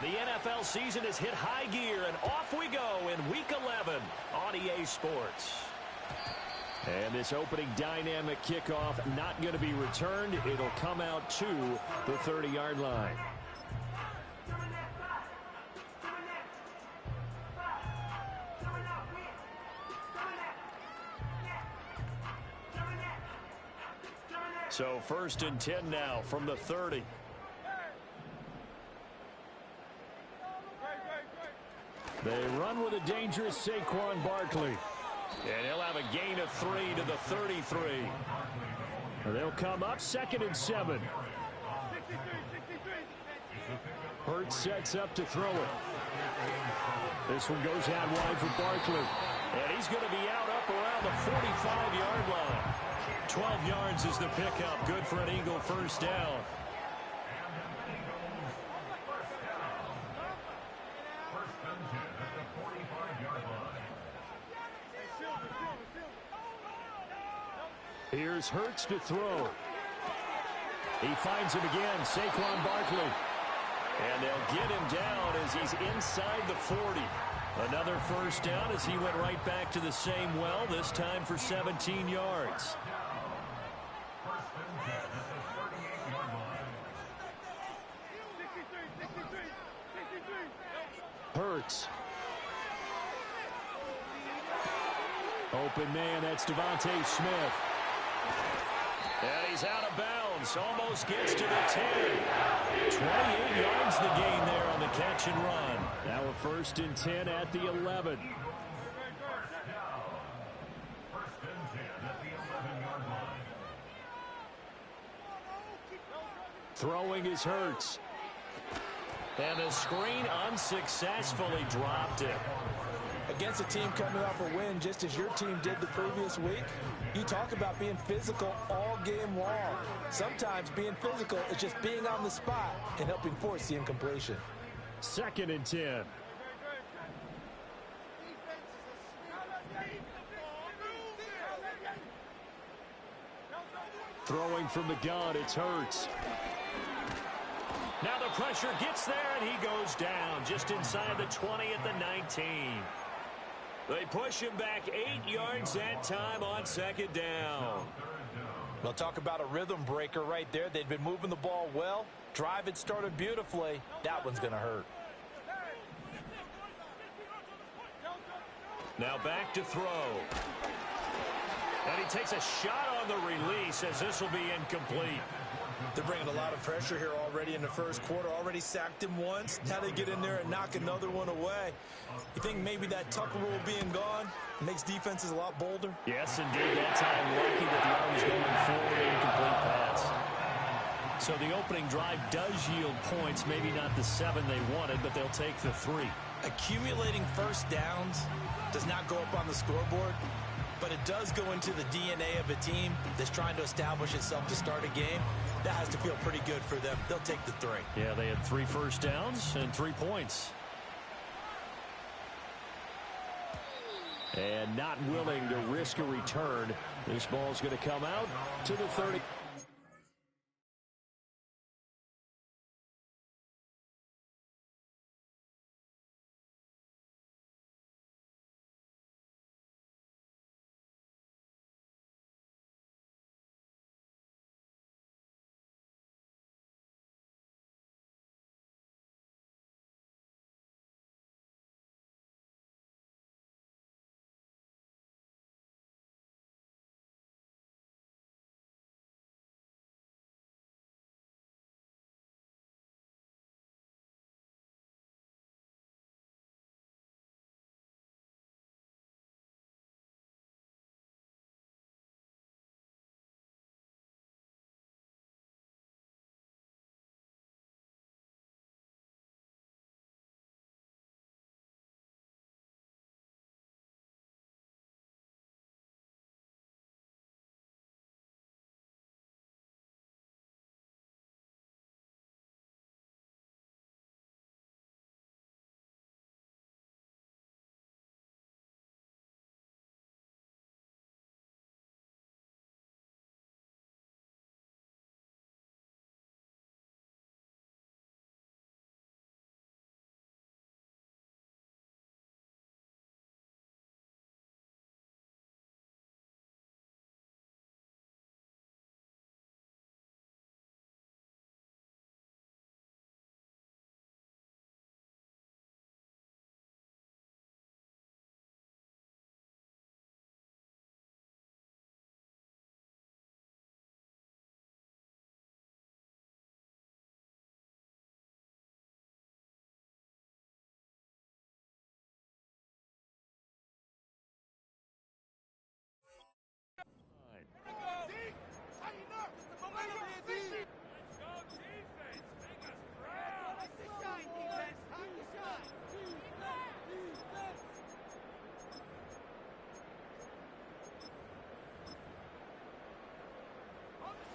The NFL season has hit high gear, and off we go in Week 11 on EA Sports. And this opening dynamic kickoff not going to be returned. It'll come out to the 30-yard line. So 1st and 10 now from the 30. They run with a dangerous Saquon Barkley. And he'll have a gain of 3 to the 33. They'll come up 2nd and 7. Hurts sets up to throw it. This one goes out wide for Barkley. And he's going to be out up around the 45-yard line. 12 yards is the pickup. Good for an Eagle first down. Here's Hurts to throw. He finds him again, Saquon Barkley. And they'll get him down as he's inside the 40. Another first down as he went right back to the same well, this time for 17 yards. Hurts. Open man, that's Devontae Smith. And he's out of bounds, almost gets to the 10. 28 yards the gain there on the catch and run. Now a 1st and 10 at the 11. Throwing is Hurts. And the screen unsuccessfully dropped it. Against a team coming off a win just as your team did the previous week, you talk about being physical all game long. Sometimes being physical is just being on the spot and helping force the incompletion. 2nd and 10. Throwing from the gun, it's Hurts. Now the pressure gets there, and he goes down just inside the 20 at the 19. They push him back 8 yards that time on 2nd down. Well, talk about a rhythm breaker right there. They'd been moving the ball well. Drive had started beautifully. That one's going to hurt. Now back to throw. And he takes a shot on the release as this will be incomplete. They're bringing a lot of pressure here already in the first quarter. Already sacked him once. Now they get in there and knock another one away. You think maybe that Tucker rule being gone makes defenses a lot bolder? Yes, indeed. That time lucky that the arm was going forward. Incomplete pass. So the opening drive does yield points. Maybe not the 7 they wanted, but they'll take the 3. Accumulating first downs does not go up on the scoreboard, but it does go into the DNA of a team that's trying to establish itself to start a game. That has to feel pretty good for them. They'll take the 3. Yeah, they had 3 first downs and 3 points. And not willing to risk a return. This ball's going to come out to the 30.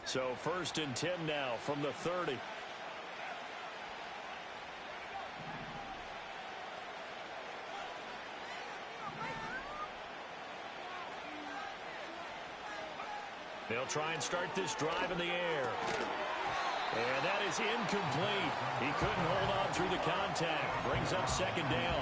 So 1st and 10 now from the 30. They'll try and start this drive in the air. And that is incomplete. He couldn't hold on through the contact. Brings up 2nd down.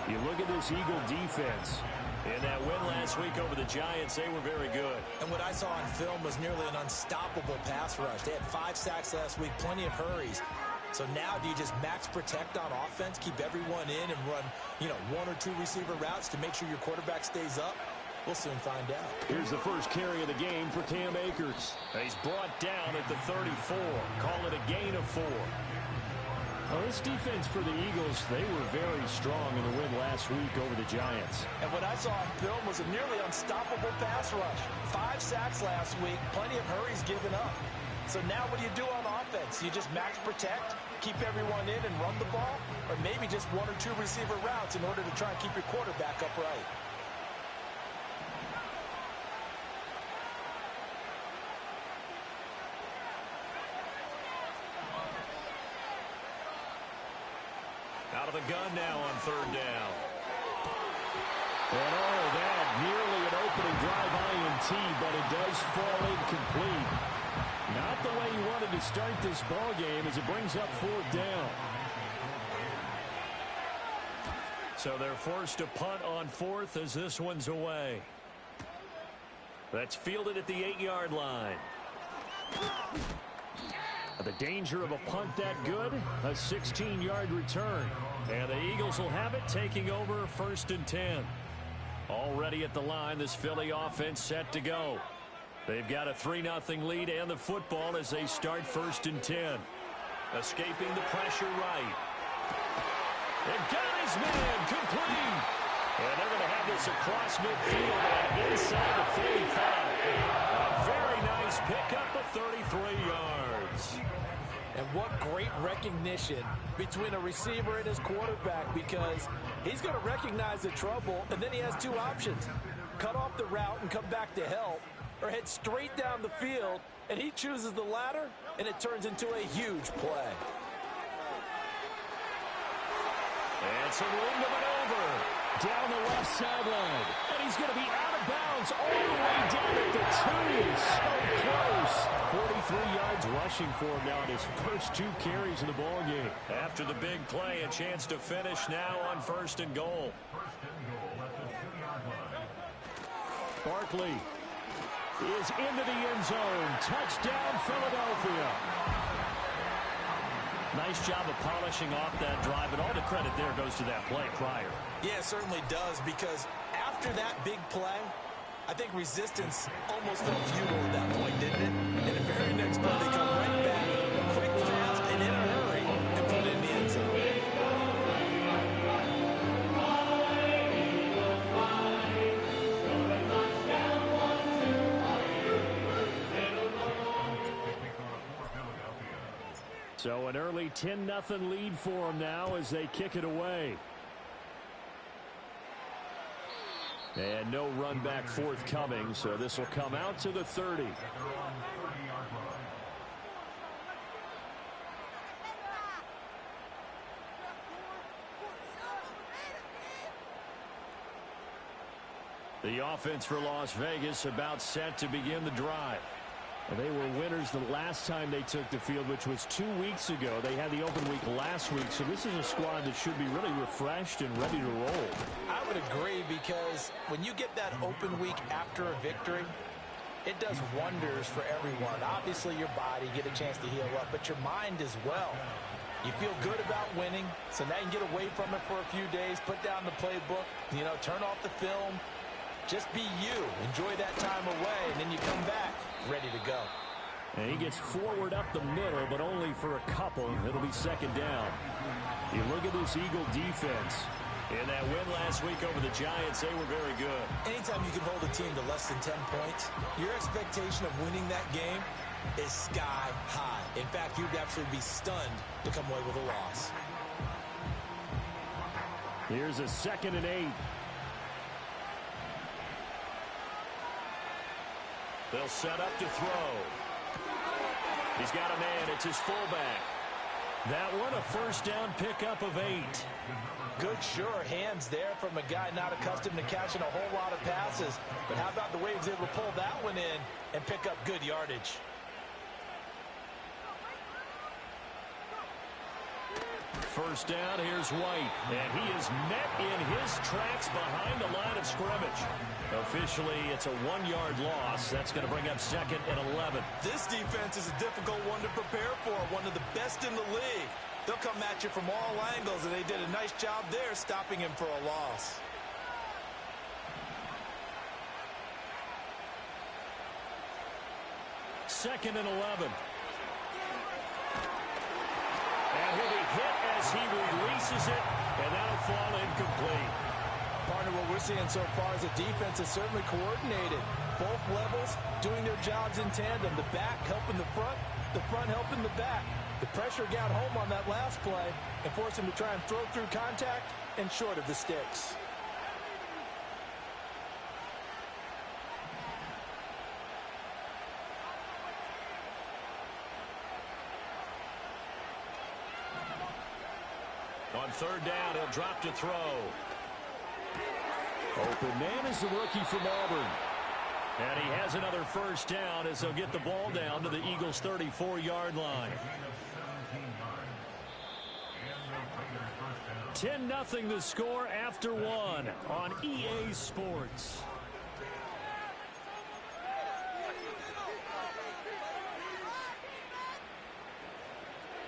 You look at this Eagle defense. In that win last week over the Giants, they were very good. And what I saw on film was nearly an unstoppable pass rush. They had 5 sacks last week, plenty of hurries. So now do you just max protect on offense, keep everyone in and run, 1 or 2 receiver routes to make sure your quarterback stays up? We'll soon find out. Here's the first carry of the game for Cam Akers. He's brought down at the 34. Call it a gain of 4. Well, this defense for the Eagles, they were very strong in the win last week over the Giants. And what I saw on film was a nearly unstoppable pass rush. 5 sacks last week, plenty of hurries given up. So now what do you do on offense? You just max protect, keep everyone in and run the ball? Or maybe just 1 or 2 receiver routes in order to try and keep your quarterback upright? Out of the gun now on 3rd down. And all of that, nearly an opening drive INT, but it does fall incomplete. Not the way he wanted to start this ball game as it brings up 4th down. So they're forced to punt on 4th as this one's away. That's fielded at the 8-yard line. The danger of a punt that good, a 16-yard return. And the Eagles will have it, taking over 1st and 10. Already at the line, this Philly offense set to go. They've got a 3-0 lead and the football as they start 1st and 10. Escaping the pressure right. And got his man complete. And they're going to have this across midfield and inside the 45. A very nice pickup of 33 yards. And what great recognition between a receiver and his quarterback, because he's going to recognize the trouble, and then he has 2 options. Cut off the route and come back to help, or head straight down the field, and he chooses the latter, and it turns into a huge play. And some room to maneuver down the left sideline. And he's going to be out of bounds all the way down at the 2. So close. 43 yards rushing for him now in his first 2 carries in the ball game. After the big play, a chance to finish now on 1st and goal. Barkley is into the end zone. Touchdown, Philadelphia. Nice job of polishing off that drive, and all the credit there goes to that play prior. Yeah, it certainly does, because after that big play, I think resistance almost felt futile at that point, didn't it? And the very next play, they come right back, quick, fast, and in a hurry, and put it in the end zone. So an early 10-0 lead for them now as they kick it away. And no run back forthcoming, so this will come out to the 30. The offense for Las Vegas about set to begin the drive. They were winners the last time they took the field, which was 2 weeks ago. They had the open week last week, so this is a squad that should be really refreshed and ready to roll. I would agree, because when you get that open week after a victory, it does wonders for everyone. Obviously, your body, get a chance to heal up, but your mind as well. You feel good about winning, so now you can get away from it for a few days, put down the playbook, turn off the film. Just be you. Enjoy that time away, and then you come back ready to go. And he gets forward up the middle, but only for a couple. It'll be 2nd down. You look at this Eagle defense. In that win last week over the Giants, they were very good. Anytime you can hold a team to less than 10 points, your expectation of winning that game is sky high. In fact, you'd absolutely be stunned to come away with a loss. Here's a 2nd and 8. They'll set up to throw. He's got a man. It's his fullback. That one, a first down pickup of 8. Good, sure hands there from a guy not accustomed to catching a whole lot of passes. But how about the way he was able to pull that one in and pick up good yardage? First down, here's White. And he is met in his tracks behind the line of scrimmage. Officially, it's a 1-yard loss. That's going to bring up 2nd and 11. This defense is a difficult one to prepare for, one of the best in the league. They'll come at you from all angles, and they did a nice job there stopping him for a loss. Second and 11. And he'll be hit as he releases it, and that'll fall incomplete. Partner, what we're seeing so far is the defense is certainly coordinated. Both levels doing their jobs in tandem. The back helping the front helping the back. The pressure got home on that last play and forced him to try and throw through contact and short of the sticks. On third down, he'll drop to throw. Open man is the rookie from Auburn. And he has another first down as they'll get the ball down to the Eagles' 34-yard line. 10-0 the score after 1 on EA Sports.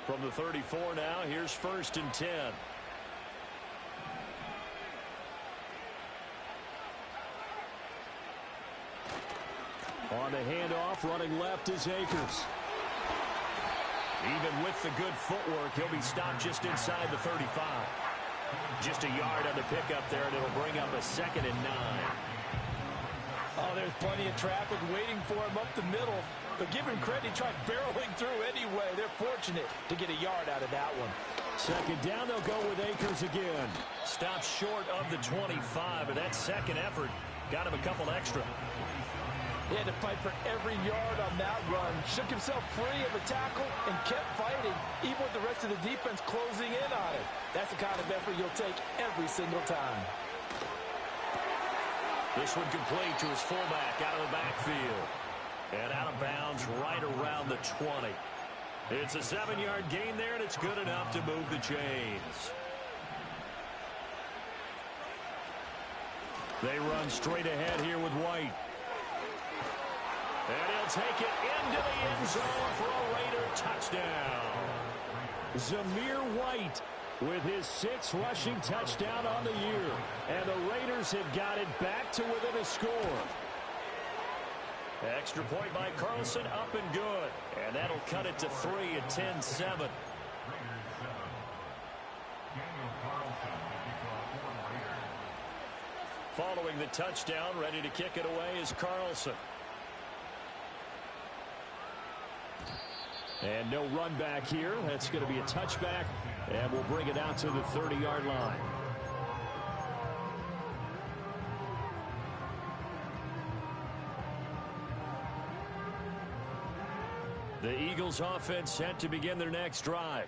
From the 34 now, here's 1st and 10. On the handoff, running left is Akers. Even with the good footwork, he'll be stopped just inside the 35. Just a yard on the pickup there, and it'll bring up a 2nd and 9. Oh, there's plenty of traffic waiting for him up the middle. But give him credit, he tried barreling through anyway. They're fortunate to get a yard out of that one. Second down, they'll go with Akers again. Stopped short of the 25, but that second effort got him a couple extra. He had to fight for every yard on that run. Shook himself free of a tackle and kept fighting, even with the rest of the defense closing in on him. That's the kind of effort you'll take every single time. This one complete to his fullback out of the backfield. And out of bounds right around the 20. It's a 7-yard gain there, and it's good enough to move the chains. They run straight ahead here with White. And he'll take it into the end zone for a Raider touchdown. Zamir White with his 6th rushing touchdown on the year. And the Raiders have got it back to within a score. Extra point by Carlson, up and good. And that'll cut it to 3 at 10-7. Following the touchdown, ready to kick it away is Carlson. And no run back here. That's going to be a touchback. And we'll bring it out to the 30-yard line. The Eagles offense set to begin their next drive.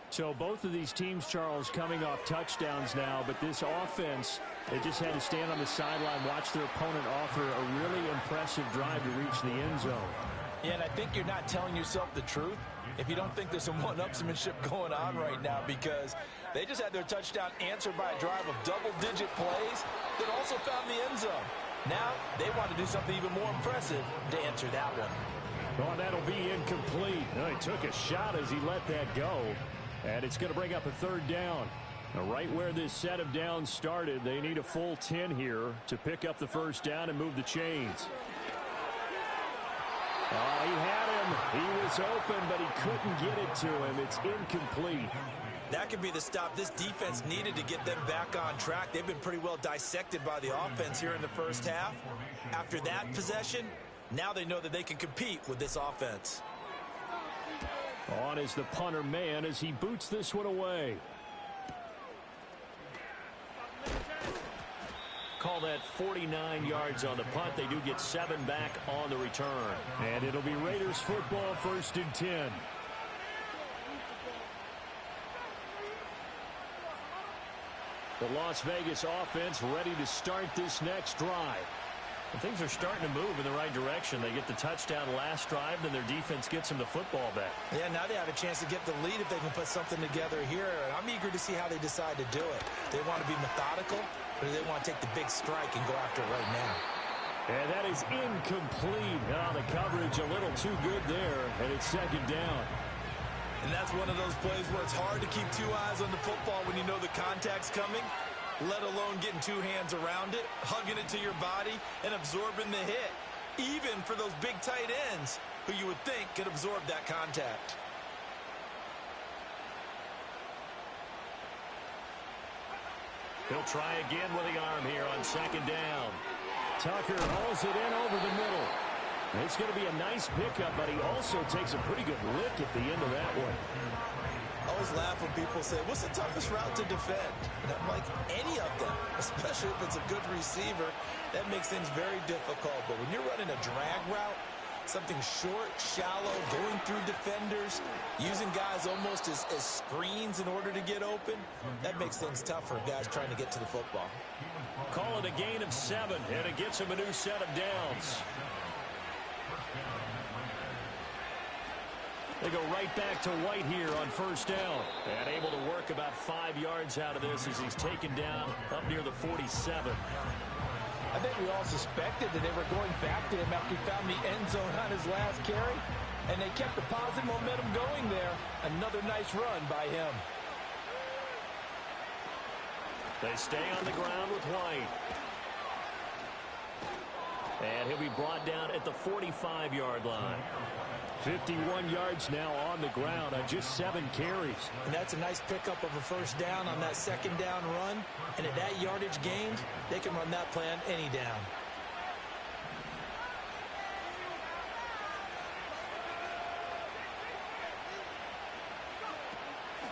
So both of these teams, Charles, coming off touchdowns now, but this offense, they just had to stand on the sideline, watch their opponent offer a really impressive drive to reach the end zone. Yeah, and I think you're not telling yourself the truth if you don't think there's some one-upsmanship going on right now, because they just had their touchdown answered by a drive of double-digit plays that also found the end zone. Now they want to do something even more impressive to answer that one. Oh, that'll be incomplete. Oh, he took a shot as he let that go. And it's going to bring up a 3rd down. Now, right where this set of downs started, they need a full 10 here to pick up the first down and move the chains. Oh, he had him. He was open, but he couldn't get it to him. It's incomplete. That could be the stop this defense needed to get them back on track. They've been pretty well dissected by the offense here in the first half. After that possession, now they know that they can compete with this offense. On is the punter man as he boots this one away. call that 49 yards on the punt. They do get 7 back on the return. And it'll be Raiders football, 1st and 10. The Las Vegas offense ready to start this next drive. And things are starting to move in the right direction. They get the touchdown last drive, then their defense gets them the football back. Yeah, now they have a chance to get the lead if they can put something together here. And I'm eager to see how they decide to do it. They want to be methodical, or do they want to take the big strike and go after it right now? And that is incomplete. Oh, the coverage a little too good there, and it's 2nd down. And that's one of those plays where it's hard to keep 2 eyes on the football when you know the contact's coming, let alone getting 2 hands around it, hugging it to your body, and absorbing the hit, even for those big tight ends who you would think could absorb that contact. He'll try again with the arm here on 2nd down. Tucker hauls it in over the middle. It's going to be a nice pickup, but he also takes a pretty good lick at the end of that one. I always laugh when people say, what's the toughest route to defend? And I'm like, any of them, especially if it's a good receiver. That makes things very difficult. But when you're running a drag route, something short, shallow, going through defenders, using guys almost as screens in order to get open, that makes things tough for guys trying to get to the football. Call it a gain of 7, and it gets him a new set of downs. They go right back to White here on 1st down. And able to work about 5 yards out of this as he's taken down up near the 47. I think we all suspected that they were going back to him after he found the end zone on his last carry. And they kept the positive momentum going there. Another nice run by him. They stay on the ground with White. And he'll be brought down at the 45-yard line. 51 yards now on the ground on just 7 carries. And that's a nice pickup of a 1st down on that 2nd down run. And at that yardage gained, they can run that plan any down.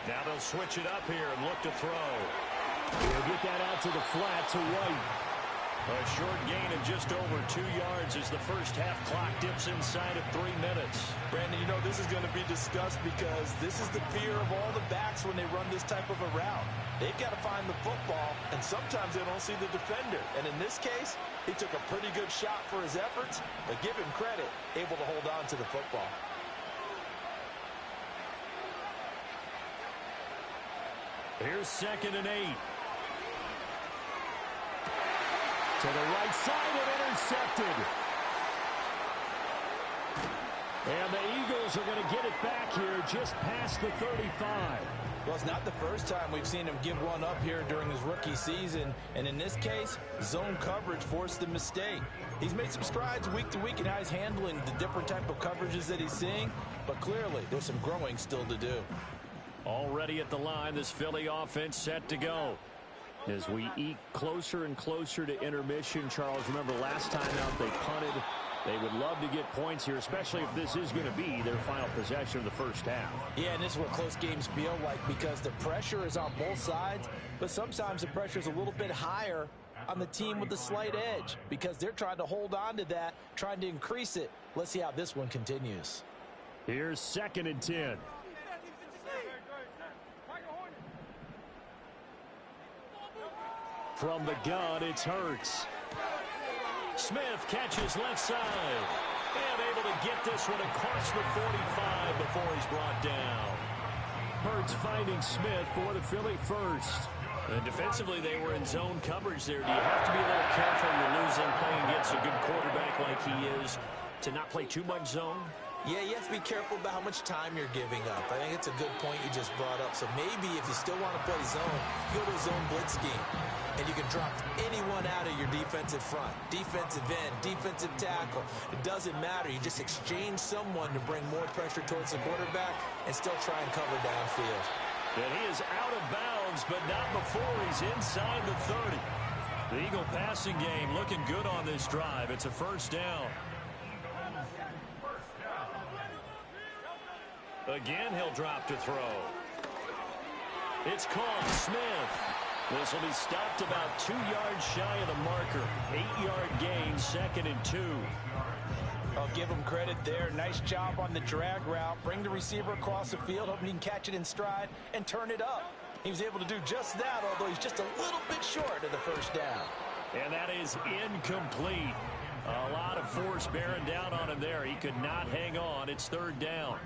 Now they'll switch it up here and look to throw. He'll get that out to the flat to White. A short gain of just over 2 yards as the first half clock dips inside of 3 minutes. Brandon, you know this is going to be discussed because this is the fear of all the backs when they run this type of a route. They've got to find the football, and sometimes they don't see the defender. And in this case, he took a pretty good shot for his efforts, but give him credit, able to hold on to the football. Here's 2nd and 8. To the right side and intercepted. And the Eagles are going to get it back here just past the 35. Well, it's not the first time we've seen him give one up here during his rookie season. And in this case, zone coverage forced the mistake. He's made some strides week to week in how he's handling the different type of coverages that he's seeing. But clearly, there's some growing still to do. Already at the line, this Philly offense set to go. As we eke closer and closer to intermission, Charles, remember last time out they punted. They would love to get points here, especially if this is going to be their final possession of the first half. Yeah, and this is what close games feel like because the pressure is on both sides, but sometimes the pressure is a little bit higher on the team with the slight edge because they're trying to hold on to that, trying to increase it. Let's see how this one continues. Here's 2nd and 10. From the gun, it's Hurts. Smith catches left side. And able to get this one across the 45 before he's brought down. Hurts finding Smith for the Philly first. And defensively, they were in zone coverage there. Do you have to be a little careful when you're losing playing against a good quarterback like he is to not play too much zone? Yeah, you have to be careful about how much time you're giving up. I think it's a good point you just brought up. So maybe if you still want to play zone, go to a zone blitz scheme. And you can drop anyone out of your defensive front. Defensive end, defensive tackle. It doesn't matter. You just exchange someone to bring more pressure towards the quarterback and still try and cover downfield. And he is out of bounds, but not before he's inside the 30. The Eagle passing game looking good on this drive. It's a 1st down. Again, he'll drop to throw. It's caught. Smith. This will be stopped about 2 yards shy of the marker. 8-yard gain, 2nd and 2. I'll give him credit there. Nice job on the drag route. Bring the receiver across the field, hoping he can catch it in stride and turn it up. He was able to do just that, although he's just a little bit short of the first down. And that is incomplete. A lot of force bearing down on him there. He could not hang on. It's 3rd down.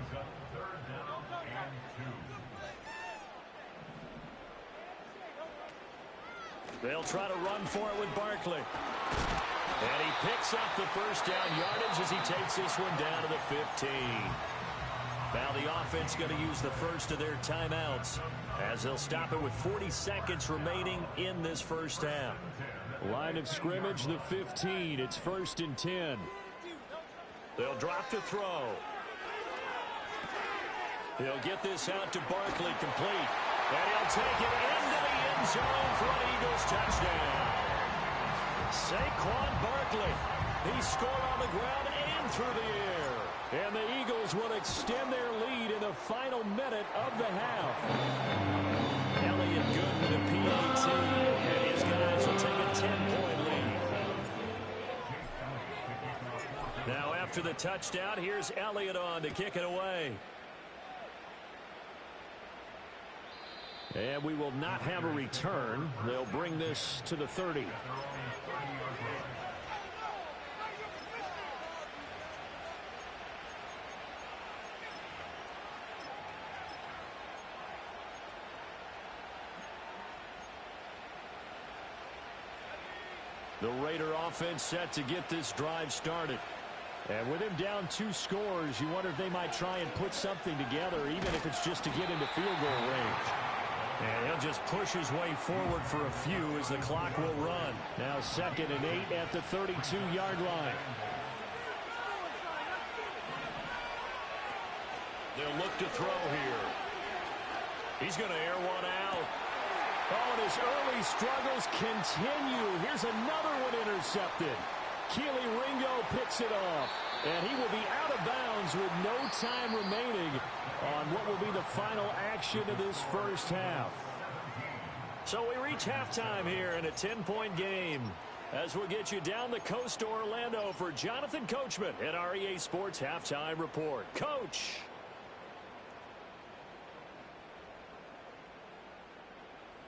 They'll try to run for it with Barkley. And he picks up the first down yardage as he takes this one down to the 15. Now the offense going to use the first of their timeouts as they'll stop it with 40 seconds remaining in this first half. Line of scrimmage, the 15. It's 1st and 10. They'll drop to throw. He'll get this out to Barkley, complete. And he'll take it into the end zone for an Eagles touchdown. Saquon Barkley. He scored on the ground and through the air. And the Eagles will extend their lead in the final minute of the half. Elliott good with a PAT. And his guys will take a 10-point lead. Now after the touchdown, here's Elliott on to kick it away. And we will not have a return. They'll bring this to the 30. The Raider offense set to get this drive started. And with him down 2 scores, you wonder if they might try and put something together, even if it's just to get into field goal range. And he'll just push his way forward for a few as the clock will run. Now 2nd and 8 at the 32-yard line. They'll look to throw here. He's going to air one out. Oh, and his early struggles continue. Here's another one intercepted. Keely Ringo picks it off. And he will be out of bounds with no time remaining on what will be the final action of this first half. So we reach halftime here in a 10-point game as we'll get you down the coast to Orlando for Jonathan Coachman at our EA Sports Halftime Report. Coach.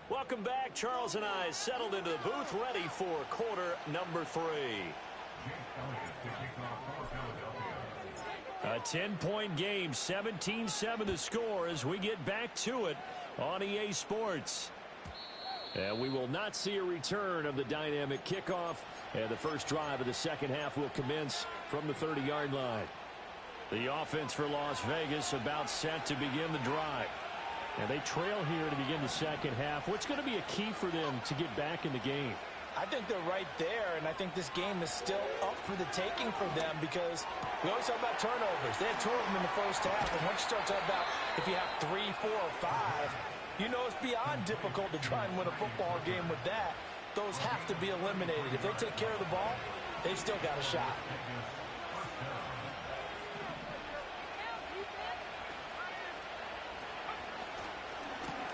Welcome back. Charles and I settled into the booth ready for quarter number 3. A 10-point game, 17-7 the score as we get back to it on EA Sports. And we will not see a return of the dynamic kickoff, and the first drive of the second half will commence from the 30-yard line. The offense for Las Vegas about set to begin the drive. And they trail here to begin the second half. What's going to be a key for them to get back in the game? I think they're right there, and I think this game is still up for the taking for them because we always talk about turnovers. They had 2 of them in the first half, and once you start talking about if you have 3, 4, or 5, you know it's beyond difficult to try and win a football game with that. Those have to be eliminated. If they take care of the ball, they've still got a shot.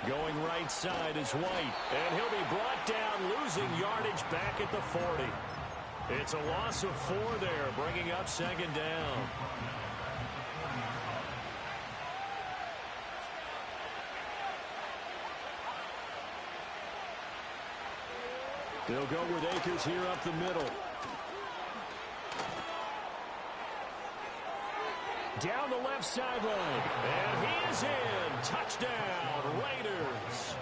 Going right side is White, and he'll be brought down, losing yardage back at the 40. It's a loss of 4 there, bringing up 2nd down. They'll go with Akers here up the middle. Down the left sideline. And he is in. Touchdown, Raiders.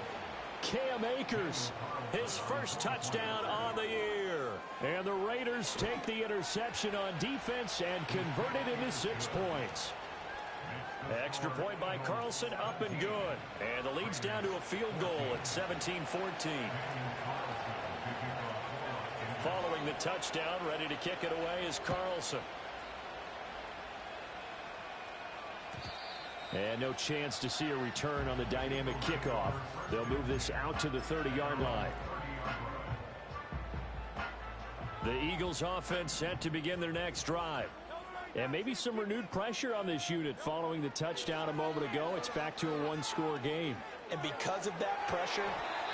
Cam Akers, his first touchdown on the year. And the Raiders take the interception on defense and convert it into 6 points. Extra point by Carlson, up and good. And the lead's down to a field goal at 17-14. Following the touchdown, ready to kick it away is Carlson. And no chance to see a return on the dynamic kickoff. They'll move this out to the 30-yard line. The Eagles offense set to begin their next drive. And maybe some renewed pressure on this unit following the touchdown a moment ago. It's back to a 1-score game. And because of that pressure,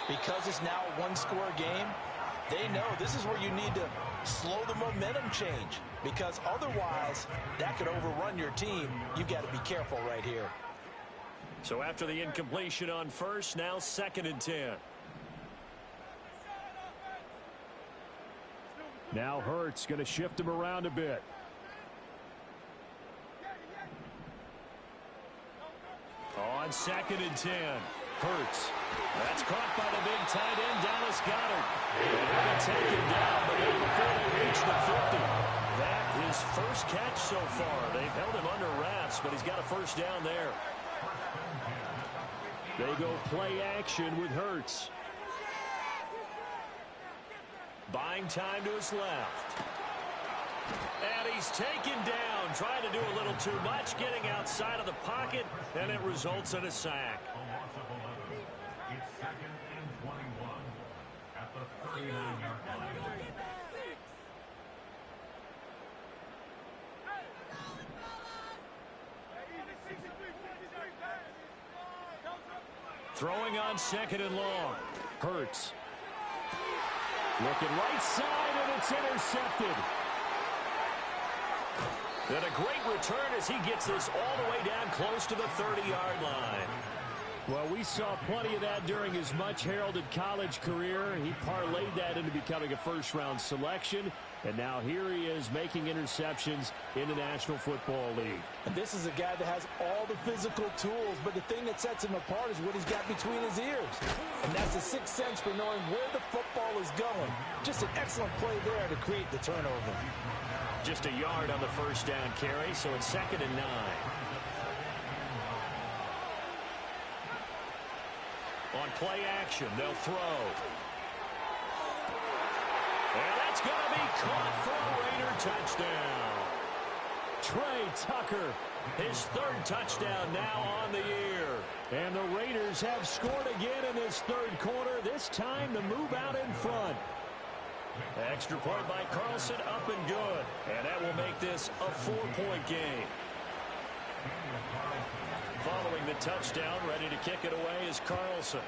Because it's now a one-score game, they know this is where you need to slow the momentum change, because otherwise that could overrun your team. You've got to be careful right here. So after the incompletion on first, now 2nd and 10. Now Hurts going to shift him around a bit. On 2nd and 10, Hurts. That's caught by the big tight end, Dallas Goedert. They're going to take him down, but not before they reach the 50. That his first catch so far. They've held him under wraps, but he's got a first down there. They go play action with Hurts. Buying time to his left. And he's taken down, trying to do a little too much, getting outside of the pocket, and it results in a sack. It's 2nd and 21 at the 39-yard line. Throwing on 2nd and long. Hurts. Looking right side, and it's intercepted. And a great return as he gets this all the way down close to the 30-yard line. Well, we saw plenty of that during his much-heralded college career. He parlayed that into becoming a first-round selection, and now here he is making interceptions in the National Football League. And this is a guy that has all the physical tools, but the thing that sets him apart is what he's got between his ears. And that's the sixth sense for knowing where the football is going. Just an excellent play there to create the turnover. Just a yard on the first down carry, so it's 2nd and 9. On play action, they'll throw. And that's going to be caught for a Raider touchdown. Trey Tucker, his 3rd touchdown now on the year. And the Raiders have scored again in this 3rd quarter, this time to move out in front. Extra point by Carlson, up and good. And that will make this a 4-point game. Following the touchdown, ready to kick it away is Carlson.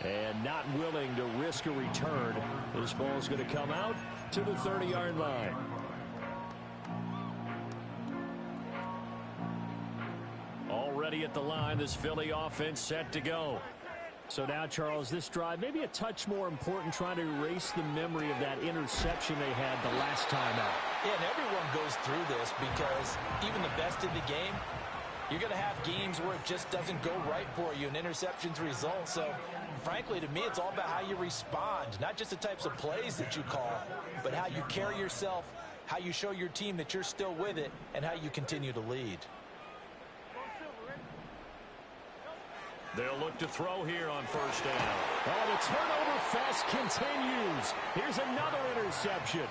And not willing to risk a return. This ball's going to come out to the 30-yard line. Already at the line, this Philly offense set to go. So now, Charles, this drive maybe a touch more important, trying to erase the memory of that interception they had the last time out. Yeah, and everyone goes through this because even the best in the game, you're going to have games where it just doesn't go right for you, and interceptions result. So, frankly, to me, it's all about how you respond, not just the types of plays that you call, but how you carry yourself, how you show your team that you're still with it, and how you continue to lead. They'll look to throw here on first down. Oh, the turnover fest continues. Here's another interception.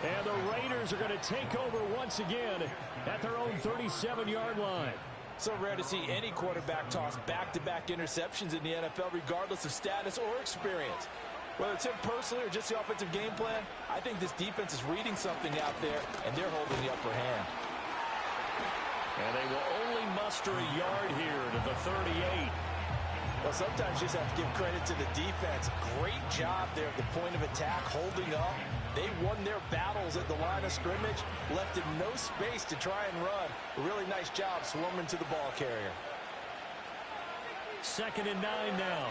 And the Raiders are going to take over once again at their own 37-yard line. So rare to see any quarterback toss back-to-back interceptions in the NFL, regardless of status or experience. Whether it's him personally or just the offensive game plan, I think this defense is reading something out there, and they're holding the upper hand. And they will only muster a yard here to the 38. Well, sometimes you just have to give credit to the defense. Great job there at the point of attack, holding up. They won their battles at the line of scrimmage, left in no space to try and run. A really nice job swarming to the ball carrier. 2nd and 9 now.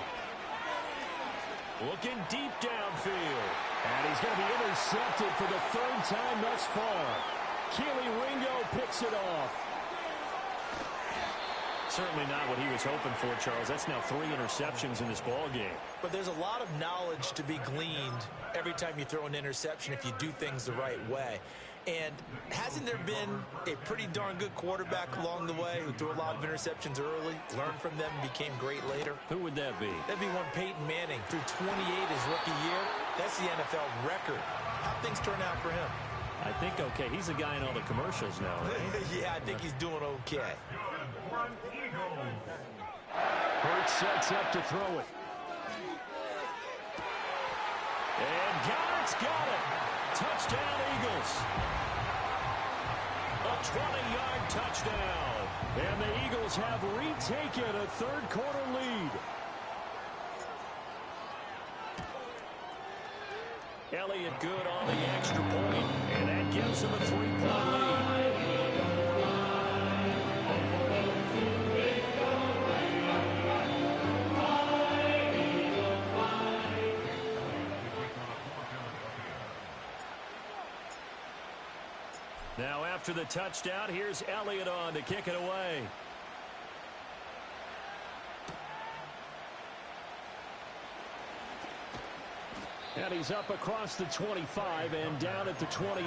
Looking deep downfield. And he's going to be intercepted for the 3rd time thus far. Kelee Ringo picks it off. Certainly not what he was hoping for, Charles. That's now 3 interceptions in this ball game. But there's a lot of knowledge to be gleaned every time you throw an interception if you do things the right way. And hasn't there been a pretty darn good quarterback along the way who threw a lot of interceptions early, learned from them, and became great later? Who would that be? That'd be one Peyton Manning. Threw 28 his rookie year. That's the NFL record. How'd things turn out for him? I think okay. He's the guy in all the commercials now, right? Yeah, I think he's doing okay. Hurts sets up to throw it. And Goddard's got it. Touchdown, Eagles. A 20-yard touchdown. And the Eagles Eagles have retaken a third-quarter lead. Elliott good on the extra point, and that gives him a 3-point lead. Now after the touchdown, here's Elliott on to kick it away. And he's up across the 25 and down at the 28.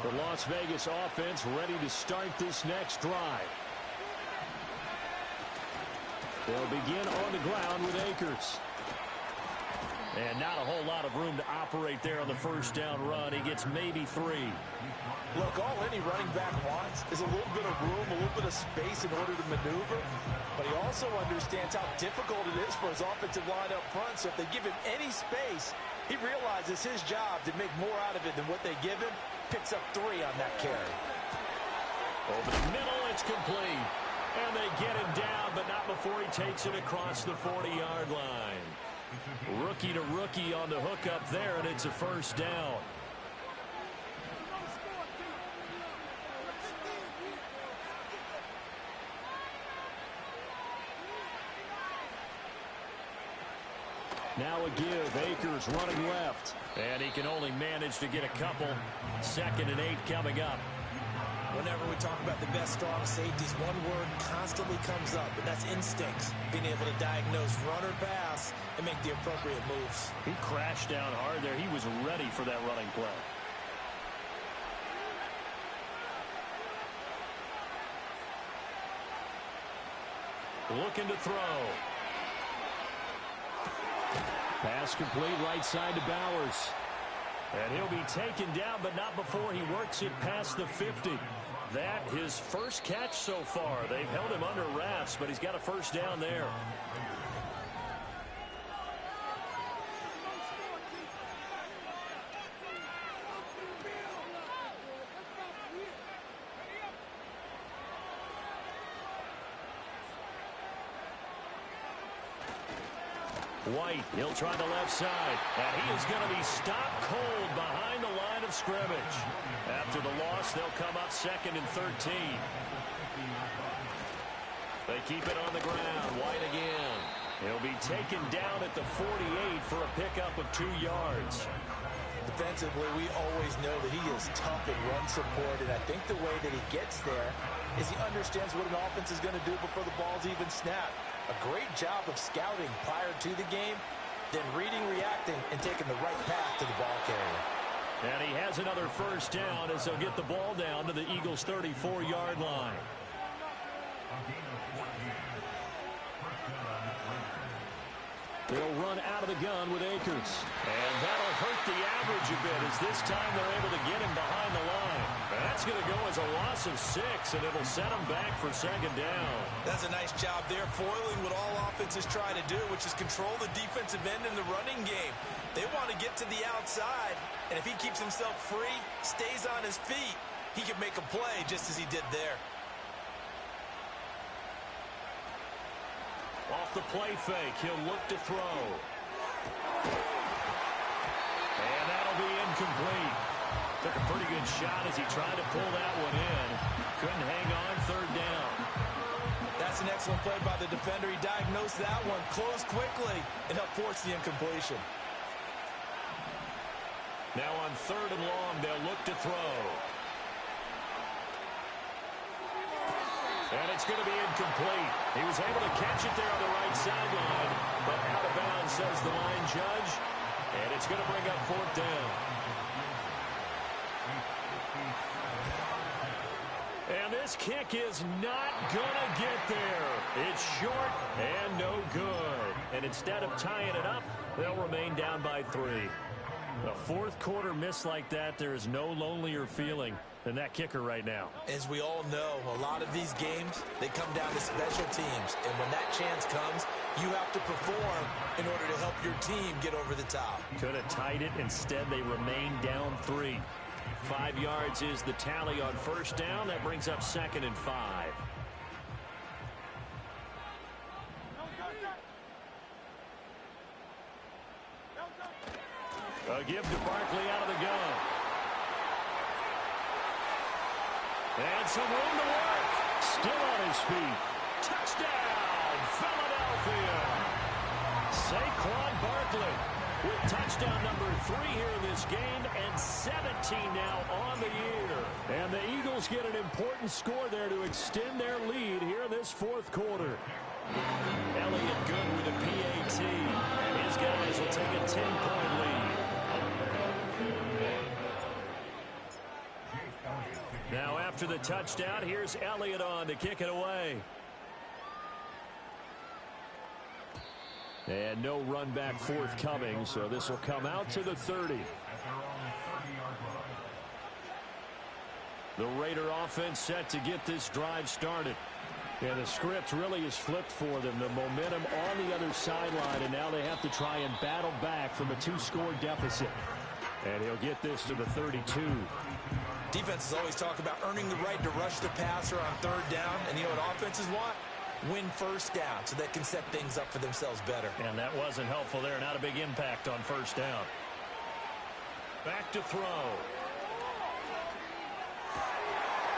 The Las Vegas offense ready to start this next drive. They'll begin on the ground with Akers. And not a whole lot of room to operate there on the first down run. He gets maybe 3. Look, all any running back wants is a little bit of room, a little bit of space in order to maneuver. But he also understands how difficult it is for his offensive line up front. So if they give him any space, he realizes his job to make more out of it than what they give him. Picks up 3 on that carry. Over the middle, it's complete. And they get him down, but not before he takes it across the 40-yard line. Rookie to rookie on the hook up there, and it's a first down. Now a give. Akers running left. And he can only manage to get a couple. 2nd and 8 coming up. Whenever we talk about the best strong safeties, one word constantly comes up, and that's instincts. Being able to diagnose run or pass and make the appropriate moves. He crashed down hard there. He was ready for that running play. Looking to throw. Pass complete right side to Bowers. And he'll be taken down, but not before he works it past the 50. That his first catch so far. They've held him under wraps, but he's got a first down there. White, he'll try the left side, and he is going to be stopped cold behind the line of scrimmage. After the loss, they'll come up 2nd and 13. They keep it on the ground. White again. He'll be taken down at the 48 for a pickup of 2 yards. Defensively, we always know that he is tough in run support, and I think the way that he gets there is he understands what an offense is going to do before the ball's even snapped. A great job of scouting prior to the game, then reading, reacting, and taking the right path to the ball carrier. And he has another first down as they'll get the ball down to the Eagles' 34-yard line. They'll run out of the gun with Akers. And that'll hurt the average a bit as this time they're able to get him behind the line. That's going to go as a loss of 6, and it'll set him back for 2nd down. That's a nice job there, foiling what all offenses try to do, which is control the defensive end in the running game. They want to get to the outside, and if he keeps himself free, stays on his feet, he can make a play just as he did there. Off the play fake, he'll look to throw. And that'll be incomplete. Took a pretty good shot as he tried to pull that one in. Couldn't hang on, 3rd down. That's an excellent play by the defender. He diagnosed that one, closed quickly, and helped force the incompletion. Now on 3rd and long, they'll look to throw. And it's going to be incomplete. He was able to catch it there on the right sideline, but out of bounds, says the line judge. And it's going to bring up 4th down. And this kick is not going to get there. It's short and no good. And instead of tying it up, they'll remain down by 3. A 4th quarter miss like that, there is no lonelier feeling than that kicker right now. As we all know, a lot of these games, they come down to special teams. And when that chance comes, you have to perform in order to help your team get over the top. Could have tied it. Instead, they remain down 3. 5 yards is the tally on first down. That brings up 2nd and 5. A give to Barkley out of the gun. And some room to work. Still on his feet. Touchdown, Philadelphia. Saquon Barkley with touchdown number 3 here in this game, and 17 now on the year. And the Eagles get an important score there to extend their lead here in this 4th quarter. Elliott good with a PAT. And his guys will take a 10-point lead. Now after the touchdown, here's Elliott on to kick it away. And no run back forthcoming, so this will come out to the 30. The Raider offense set to get this drive started. Yeah, the script really is flipped for them. The momentum on the other sideline, and now they have to try and battle back from a 2-score deficit. And he'll get this to the 32. Defenses always talk about earning the right to rush the passer on 3rd down, and you know what offenses want? Win first down so they can set things up for themselves better. And that wasn't helpful there. Not a big impact on first down. Back to throw.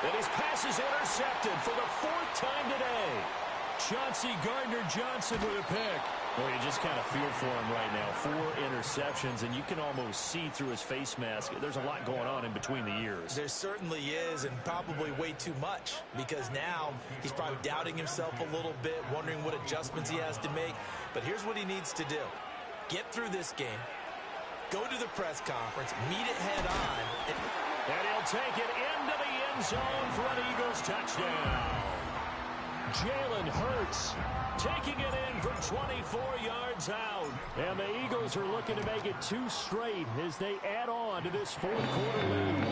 And his pass is intercepted for the 4th time today. Chauncey Gardner-Johnson with a pick. Well, you just kind of feel for him right now. 4 interceptions, and you can almost see through his face mask. There's a lot going on in between the ears. There certainly is, and probably way too much, because now he's probably doubting himself a little bit, wondering what adjustments he has to make. But here's what he needs to do. Get through this game, go to the press conference, meet it head on. And he'll take it into the end zone for an Eagles touchdown. Jalen Hurts taking it in from 24 yards out. And the Eagles are looking to make it 2 straight as they add on to this 4th quarter lead.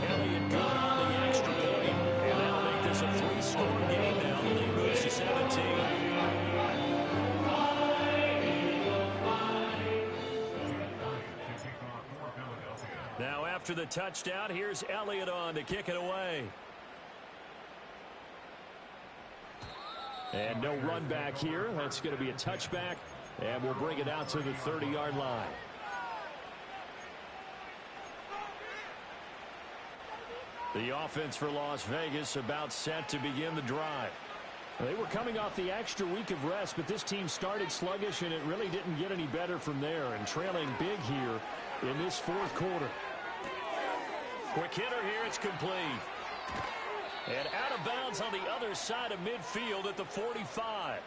Elliott good on the extra point. And that'll make this a 3-score game now. The lead moves to 17. Now after the touchdown, here's Elliott on to kick it away. And no run back here. That's going to be a touchback, and we'll bring it out to the 30-yard line. The offense for Las Vegas about set to begin the drive. They were coming off the extra week of rest, but this team started sluggish, and it really didn't get any better from there, and trailing big here in this 4th quarter. Quick hitter here, it's complete. And out of bounds on the other side of midfield at the 45.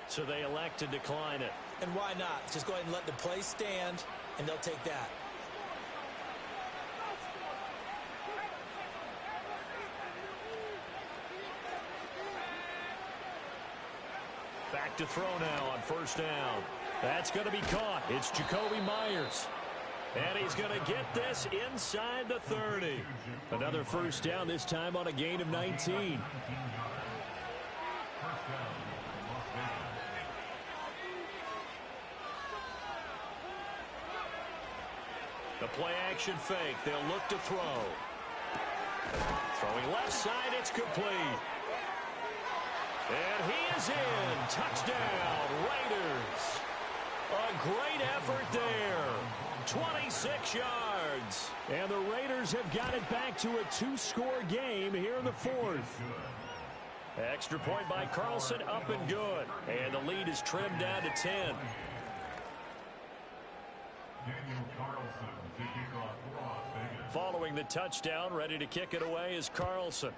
So they elect to decline it. And why not? Just go ahead and let the play stand, and they'll take that. Back to throw now on first down. That's going to be caught. It's Jakobi Meyers. And he's going to get this inside the 30. Another first down, this time on a gain of 19. The play action fake. They'll look to throw. Throwing left side, it's complete. And he is in. Touchdown, Raiders. A great effort there. 26 yards. And the Raiders have got it back to a 2-score game here in the 4th. Extra point by Carlson, up and good. And the lead is trimmed down to 10. Daniel Carlson to kick off for Las Vegas. Following the touchdown, ready to kick it away is Carlson.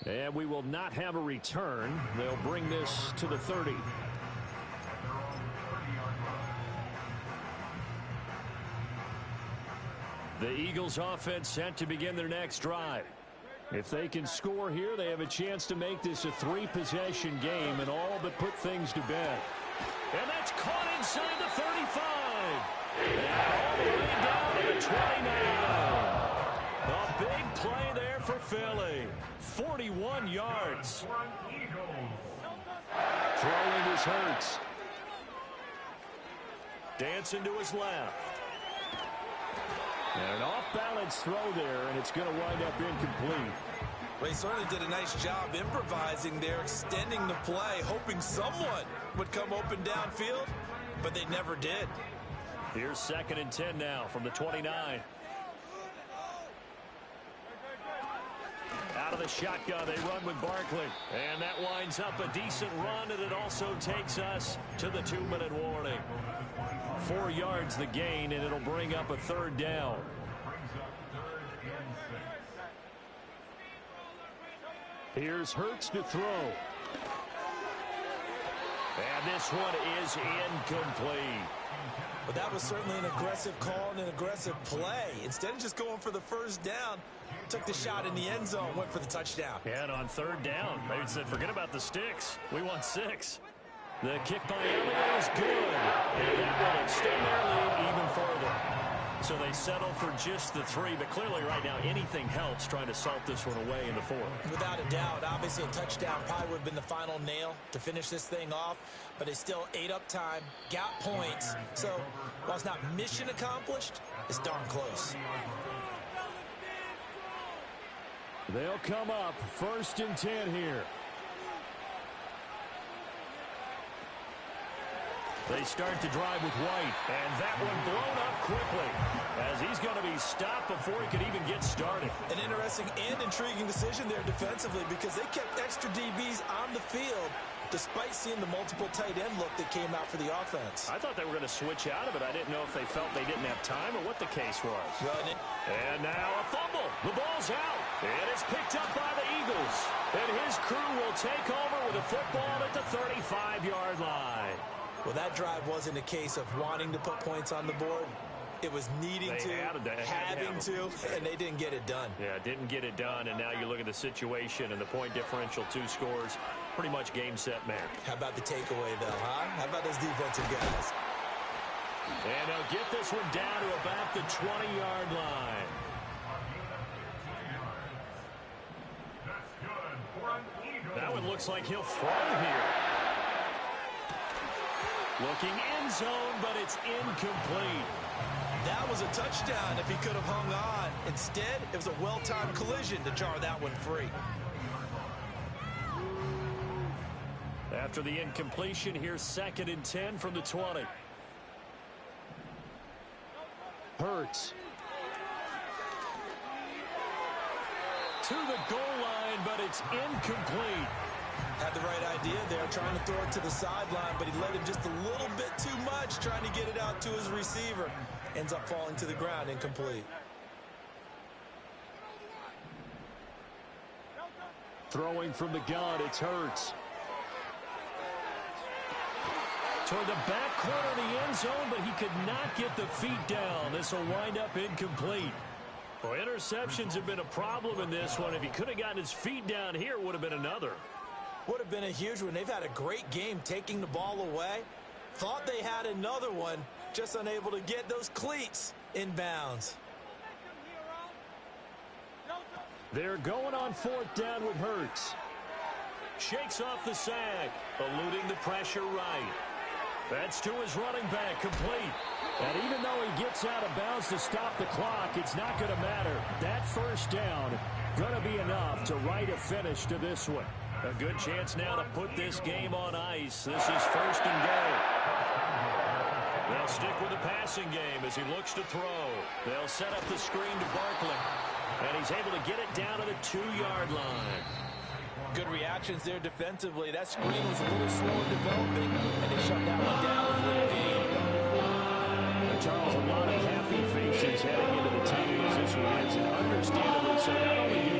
And we will not have a return. They'll bring this to the 30. The Eagles offense set to begin their next drive. If they can score here, they have a chance to make this a 3-possession game and all but put things to bed. And that's caught inside the 35. And all the way down to the 29. A big play there for Philly. 41 yards. is Hurts. Dancing to his left. And an off-balance throw there, and it's going to wind up incomplete. Well, he certainly did a nice job improvising there, extending the play, hoping someone would come open downfield, but they never did. Here's 2nd and 10 now from the 29. Out of the shotgun, they run with Barkley. And that winds up a decent run, and it also takes us to the 2-minute warning. 4 yards the gain, and it'll bring up a 3rd down. Here's Hurts to throw. And this one is incomplete. But that was certainly an aggressive call and an aggressive play. Instead of just going for the first down, took the shot in the end zone, went for the touchdown. And on 3rd down, they said, forget about the sticks. We want 6. The kick by Elliott is good. And that will extend their lead even further. So they settle for just the 3. But clearly right now, anything helps trying to salt this one away in the 4th. Without a doubt, obviously a touchdown probably would have been the final nail to finish this thing off. But it's still ate up time, got points. So while it's not mission accomplished, it's darn close. They'll come up 1st and 10 here. They start to drive with White, and that one blown up quickly as he's going to be stopped before he could even get started. An interesting and intriguing decision there defensively because they kept extra DBs on the field despite seeing the multiple tight end look that came out for the offense. I thought they were going to switch out of it. I didn't know if they felt they didn't have time or what the case was. And now a fumble. The ball's out. And it's picked up by the Eagles. And his crew will take over with a football at the 35-yard line. Well, that drive wasn't a case of wanting to put points on the board. It was needing to, having to, and they didn't get it done. Yeah, didn't get it done, and now you look at the situation and the point differential, 2 scores, pretty much game, set, match. How about the takeaway, though, huh? How about those defensive guys? And they'll get this one down to about the 20-yard line. That one looks like he'll throw here. Looking end zone, but it's incomplete. That was a touchdown if he could have hung on. Instead, it was a well-timed collision to jar that one free. After the incompletion, here's 2nd and 10 from the 20. Hurts. To the goal line, but it's incomplete. Had the right idea there, trying to throw it to the sideline, but he let him just a little bit too much, trying to get it out to his receiver. Ends up falling to the ground, incomplete. Throwing from the gun, it's Hurts. Toward the back corner of the end zone, but he could not get the feet down. This will wind up incomplete. Well, interceptions have been a problem in this one. If he could have gotten his feet down here, it would have been another. Would have been a huge one. They've had a great game taking the ball away. Thought they had another one, just unable to get those cleats in bounds. They're going on 4th down with Hurts. Shakes off the sack, eluding the pressure right. That's to his running back, complete. And even though he gets out of bounds to stop the clock, it's not going to matter. That 1st down going to be enough to write a finish to this one. A good chance now to put this game on ice. This is 1st and goal. They'll stick with the passing game as he looks to throw. They'll set up the screen to Barkley. And he's able to get it down to the 2-yard line. Good reactions there defensively. That screen was a little slow in developing, and they shut that one down with a little gain. Charles, a lot of happy faces heading into the team as this one ends, and understandably so. Not only